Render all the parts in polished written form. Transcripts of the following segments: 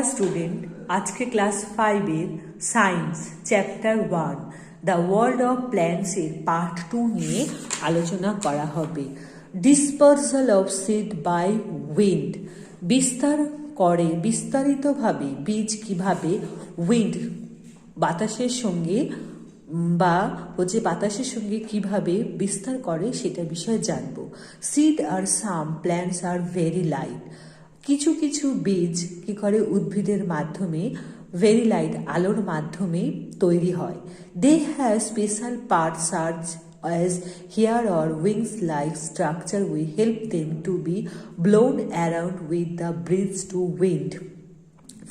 হ্যাঁ স্টুডেন্ট, আজকে ক্লাস 5-এর science chapter 1 the world of প্ল্যান্টসের পার্ট 2 নিয়ে আলোচনা করা হবে। Dispersal of seed by wind, বিস্তারিতভাবে বীজ কিভাবে উইন্ড বাতাসের সঙ্গে বাতাসের সঙ্গে কিভাবে বিস্তার করে সেটা বিষয়ে জানব। Seed are some plants are very light, কিছু কিছু বীজ কি করে উদ্ভিদের মাধ্যমে ভেরি লাইট আলোর মাধ্যমে তৈরি হয়। দে হ্যাভ স্পেশাল পার্টস সার্চ as hair or wings like structure we help them to be blown around with the breeze to wind.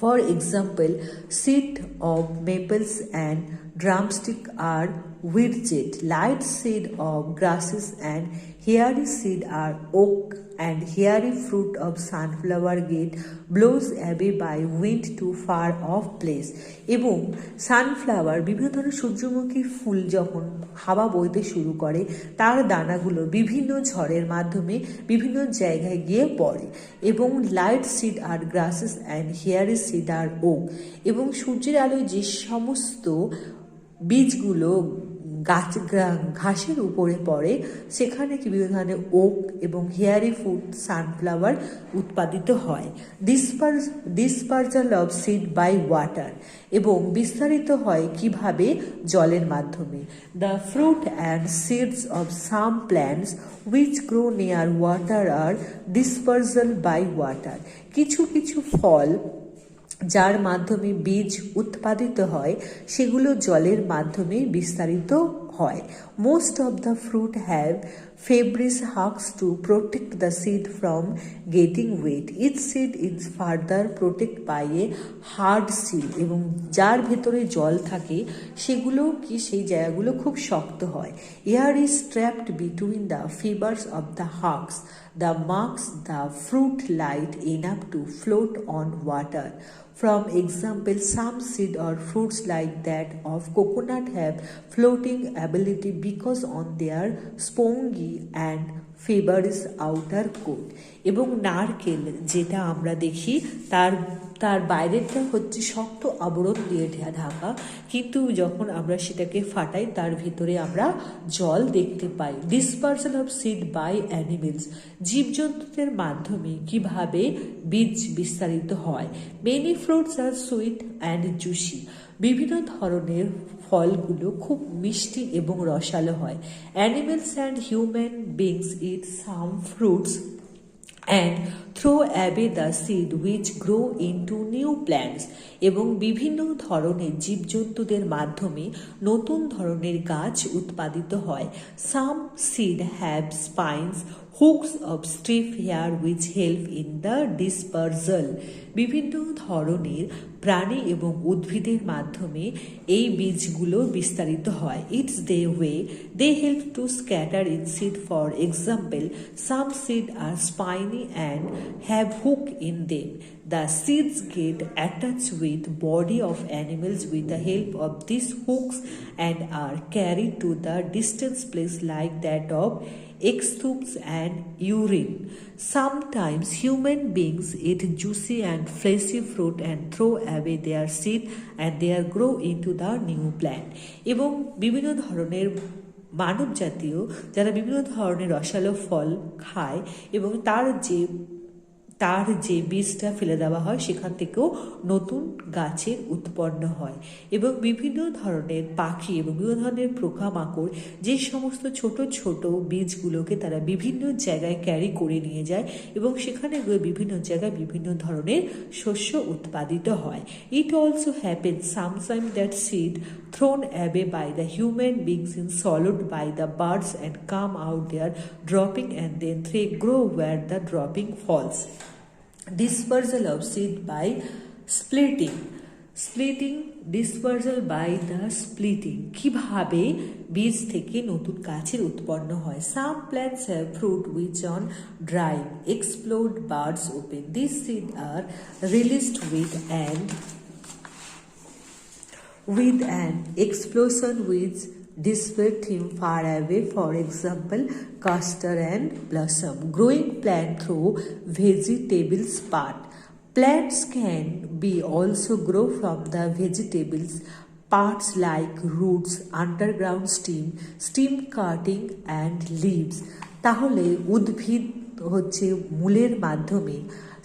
For example, seed of maples and drumstick are widget, light seed of grasses and hairy seed are oak, and hairy fruit of sunflower get blows away by wind to far off place. এবং sunflower বিভিন্ন ধরনের সূর্যমুখী ফুল যখন হাওয়া বইতে শুরু করে তার দানাগুলো বিভিন্ন ঝড়ের মাধ্যমে বিভিন্ন জায়গায় গিয়ে পড়ে। এবং light seed are grasses and hairy seed are oak, এবং সূর্যের আলোয় যে সমস্ত বীজগুলো ঘাসের উপরে পড়ে সেখানে কি বিভিন্ন ধরনের ওক এবং হেয়ারি ফুড সানফ্লাওয়ার উৎপাদিত হয়। Dispersal of seed by water, এবং বিস্তারিত হয় কিভাবে জলের মাধ্যমে। The fruit and seeds of some plants which grow near water are dispersal by water, কিছু কিছু ফল যার মাধ্যমে বীজ উৎপাদিত হয় সেগুলো জলের মাধ্যমে বিস্তারিত হয়। Most of the fruit have fibrous husks to protect the seed from getting wet. Each seed is further protected by a hard seal, এবং যার ভেতরে জল থাকে সেগুলো কি সেই জায়গাগুলো খুব শক্ত হয়। Air is trapped between the fibers of the husks. The marks the fruit light enough to float on water. From example, some seed or fruits like that of coconut have floating ability because on their spongy and fibrous outer coat. এবং নারকেল যেটা আমরা দেখি তার বাইরেরটা হচ্ছে শক্ত আবরণ দিয়ে ঢাকা, কিন্তু যখন আমরা সেটাকে ফাটাই তার ভিতরে আমরা জল দেখতে পাই। Dispersal of seed by animals, জীবজন্তুদের মাধ্যমে কিভাবে বীজ বিস্তারিত হয়। Many fruits are sweet and juicy, বিভিন্ন ধরনের ফলগুলো খুব মিষ্টি এবং রসালো হয়। Animals and human beings eat some fruits and throw away the seed which grow into new plants, এবং বিভিন্ন ধরনের জীবজন্তুদের মাধ্যমে নতুন ধরনের গাছ উৎপাদিত হয়। Some seed have spines, hooks of stiff hair which help in the dispersal. বিভিন্ন ধরনের প্রাণী এবং উদ্ভিদের মাধ্যমে এই বীজগুলো বিস্তারিত হয়। It's their way they help to scatter in seed. For example, some seed are spiny and have hook in them. The seeds get attached with body of animals with the help of these hooks and are carried to the distant place like that of exudates and urine. Sometimes human beings eat juicy and fleshy fruit and throw away their seed and they grow into the new plant. এবং বিভিন্ন ধরনের মানব জাতীয় যারা বিভিন্ন ধরনের রসালো ফল খায় এবং তার যে বীজটা ফেলে দেওয়া হয় সেখান থেকেও নতুন গাছের উৎপন্ন হয়। এবং বিভিন্ন ধরনের পাখি এবং বিভিন্ন ধরনের পোকামাকড় যে সমস্ত ছোট ছোট বীজগুলোকে তারা বিভিন্ন জায়গায় ক্যারি করে নিয়ে যায় এবং সেখানে গিয়ে বিভিন্ন জায়গায় বিভিন্ন ধরনের শস্য উৎপাদিত হয়। It also happen sometime that seed thrown away by the human beings in swallowed by the birds and come out there dropping, and then they grow where the dropping falls. Dispersal of seed by splitting. Dispersal by the splitting, কিভাবে বীজ থেকে নতুন গাছের উৎপন্ন হয়। Some plants have fruit which on drying explode burst open, this seed are released with an explosion which dispersed him far away. For example, castor and blossom. Growing plant through vegetables part. Plants can be also grow from the vegetables parts like roots, underground stem cutting and leaves. তাহলে উদ্ভিদ হচ্ছে মূলের মাধ্যমে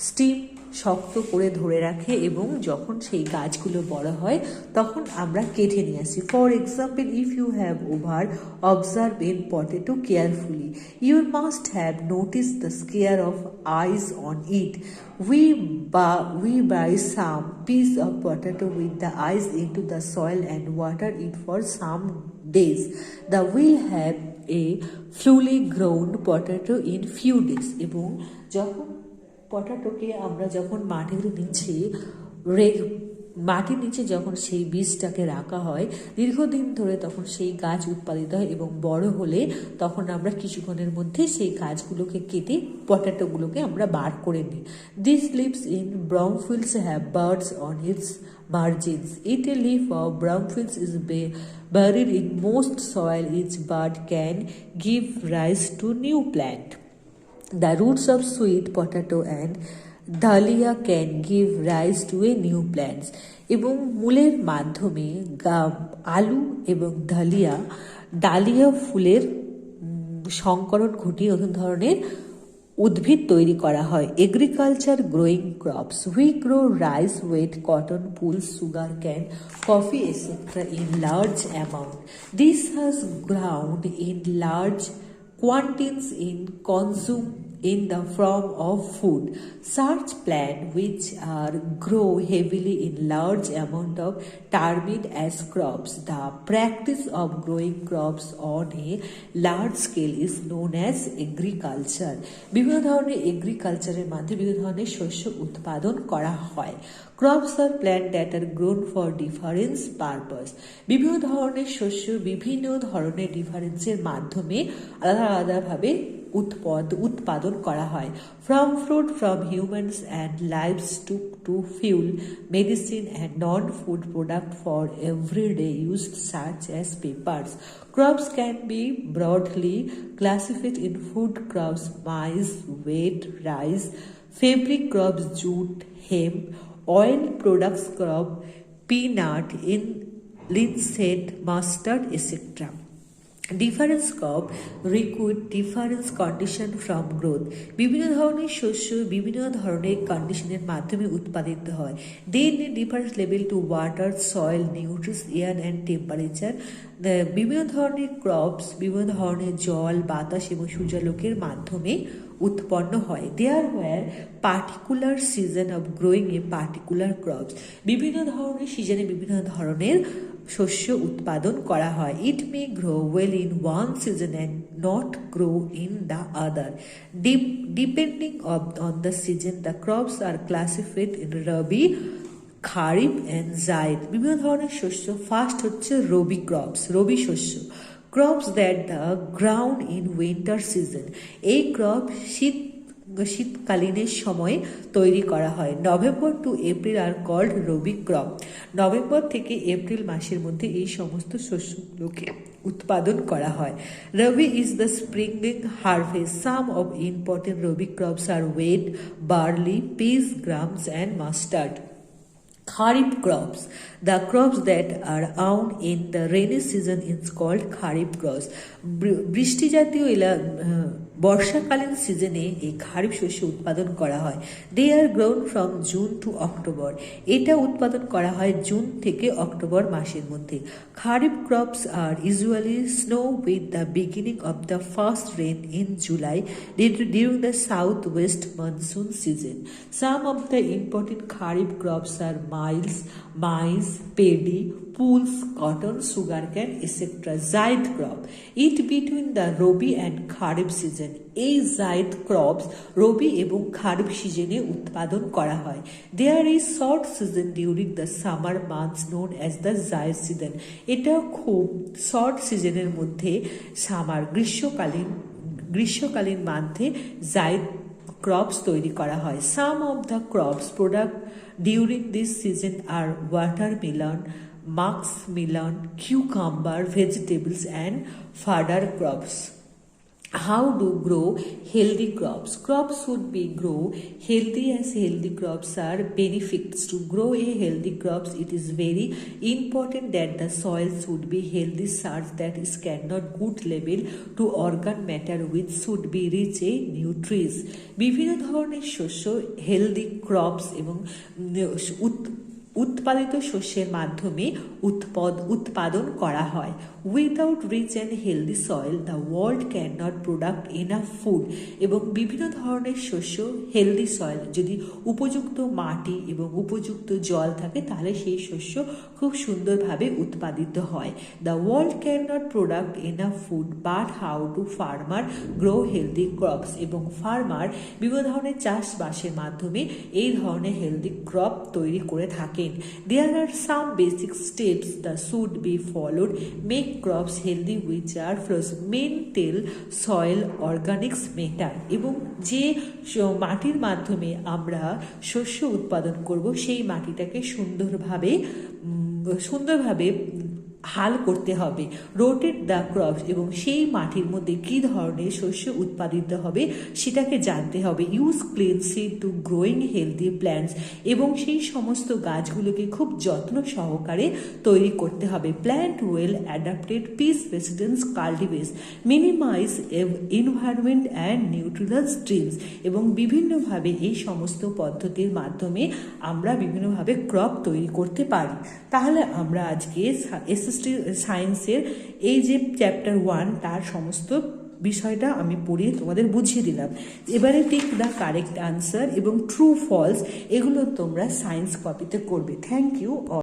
steam শক্ত করে ধরে রাখে এবং যখন সেই গাছগুলো বড় হয় তখন আমরা কেটে নিয়ে আসি। For example, if you have over observed in potato carefully, you must have notice the scar of eyes on it. We buy some piece of potato with the eyes into the soil and water it for some days. The will have a fully grown potato in few days. এবং যখন পটাটোকে আমরা যখন মাটির নিচে যখন সেই বীজটাকে রাখা হয় দীর্ঘদিন ধরে তখন সেই গাছ উৎপাদিত হয় এবং বড় হলে তখন আমরা কিছুক্ষণের মধ্যে সেই গাছগুলোকে কেটে পটাটোগুলোকে আমরা বার করে নিই। This leaves in brownfields have buds on its margins. If a leaf of brownfields is buried in most soil, each bud can give rise to new plant. The roots of sweet potato and dahlia can give rise to a new plants. এবং মূলের মাধ্যমে আলু এবং dahlia ফুলের সংকরণ ঘটিয়ে নতুন ধরনের উদ্ভিদ তৈরি করা হয়। Agriculture growing crops, we grow rice, wheat, cotton, pulses, sugar cane, coffee etcetera in large amount. This has ground in large quantities in consume in the form of food. Such plants which are grow heavily in large amount of termed as crops. The practice of growing crops on a large scale is known as agriculture. বিভিন্ন ধরনের এগ্রিকালচারের মাধ্যমে বিভিন্ন ধরনের শস্য উৎপাদন করা হয়। Crops are plants that are grown for different purpose. বিভিন্ন ধরনের শস্য বিভিন্ন ধরনের ডিফারেন্সের মাধ্যমে আলাদা আলাদাভাবে উৎপাদন করা হয়। From fruit from humans and livestock to fuel, medicine and non-food product for everyday use such as papers. Crops can be broadly classified in food crops, maize, wheat, rice, fabric crops, jute, hemp, oil products crop, peanut, linseed, mustard, etc. Difference crop require different condition from growth. বিভিন্ন ধরনের শস্য বিভিন্ন ধরনের কন্ডিশনের মাধ্যমে উৎপাদিত হয়। They need different level to water, soil, nutrients, air and temperature. বিভিন্ন ধরনের ক্রপস বিভিন্ন ধরনের জল, বাতাস এবং সূর্যালোকের মাধ্যমে উৎপন্ন হয়। There were particular season of growing a particular crops. বিভিন্ন ধরনের সিজনে বিভিন্ন ধরনের শস্য উৎপাদন করা হয়। It may grow well in one season and not grow in the other. Depending on the season, the crops are classified in Rabi, Kharif and Zaid. বিভিন্ন ধরনের শস্য ফার্স্ট হচ্ছে রবি শস্য। Crops that the ground in winter season. এই crop শীতকালীনের সময় তৈরি করা হয়। November to April are called rabi crop. November থেকে এপ্রিল মাসের মধ্যে এই সমস্ত শস্যগুলোকে উৎপাদন করা হয়। Rabi is the spring harvest. Some of important rabi crops are wheat, barley, peas, grams and mustard. Kharif crops. The crops that are owned in the rainy season is called Kharif crops. বৃষ্টি জাতীয় বর্ষাকালীন সিজনে এই খারিফ শস্য উৎপাদন করা হয়। They are grown from June to October. এটা উৎপাদন করা হয় জুন থেকে অক্টোবর মাসের মধ্যে। Kharif crops are usually sown with the beginning of the first rain in July during the south west monsoon season. Some of the important kharif crops are maize, paddy, pulse, cotton, sugarcane, etc. Zaid crop. It between the Rabi and Kharif season. এই zaid crops রবি এবং খারিফ সিজনে উৎপাদন করা হয়। There is short season during the summer months known as the zaid season. এটা খুব short সিজনের মধ্যে গ্রীষ্মকালীন মান্থে জাইদ ক্রপস তৈরি করা হয়। Some of the crops product during this season are watermelon, muskmelon, cucumber, vegetables and fodder crops. How to grow healthy crops? Crops should be grow healthy, as healthy crops are benefits. To grow a healthy crops, it is very important that the soil should be healthy such that it cannot good level to organ matter which should be rich in nutrients. বিভিন্ন ধরনের শস্য healthy crops এবং উৎপাদিত শস্যের মাধ্যমে উৎপাদন করা হয়। Without rich and healthy soil the world can not product enough food. এবং বিভিন্ন ধরনের শস্য হেলদি সয়েল, যদি উপযুক্ত মাটি এবং উপযুক্ত জল থাকে তাহলে সেই শস্য খুব সুন্দরভাবে উৎপাদিত হয়। The world can not product enough food but how to farmer grow healthy crops. এবং ফার্মার বিভিন্ন ধরনের চাষবাসের মাধ্যমে এই ধরনের হেলদি ক্রপ তৈরি করে থাকেন। There are some basic steps that should be followed make crops healthy which are first maintain soil organics matter। এবং যে মাটির মাধ্যমে আমরা শস্য উৎপাদন করব সেই মাটিটাকে সুন্দরভাবে হাল করতে হবে। রোটেট দ্য ক্রপস, এবং সেই মাটির মধ্যে কী ধরনের শস্য উৎপাদিত হবে সেটাকে জানতে হবে। Use clean seed two growing healthy plants, এবং সেই সমস্ত গাছগুলোকে খুব যত্ন সহকারে তৈরি করতে হবে। Plant well adapted pest resistance cultivates minimise environment and nutritional streams. এবং বিভিন্নভাবে এই সমস্ত পদ্ধতির মাধ্যমে আমরা বিভিন্নভাবে ক্রপ তৈরি করতে পারি। তাহলে আমরা আজকে সায়েন্সের এই যে চ্যাপ্টার 1 তার সমস্ত বিষয়টা আমি পড়িয়ে তোমাদের বুঝিয়ে দিলাম। এবারে টেক দ্য কারেক্ট আনসার এবং ট্রু ফলস, এগুলো তোমরা সায়েন্স কপিতে করবে। Thank you.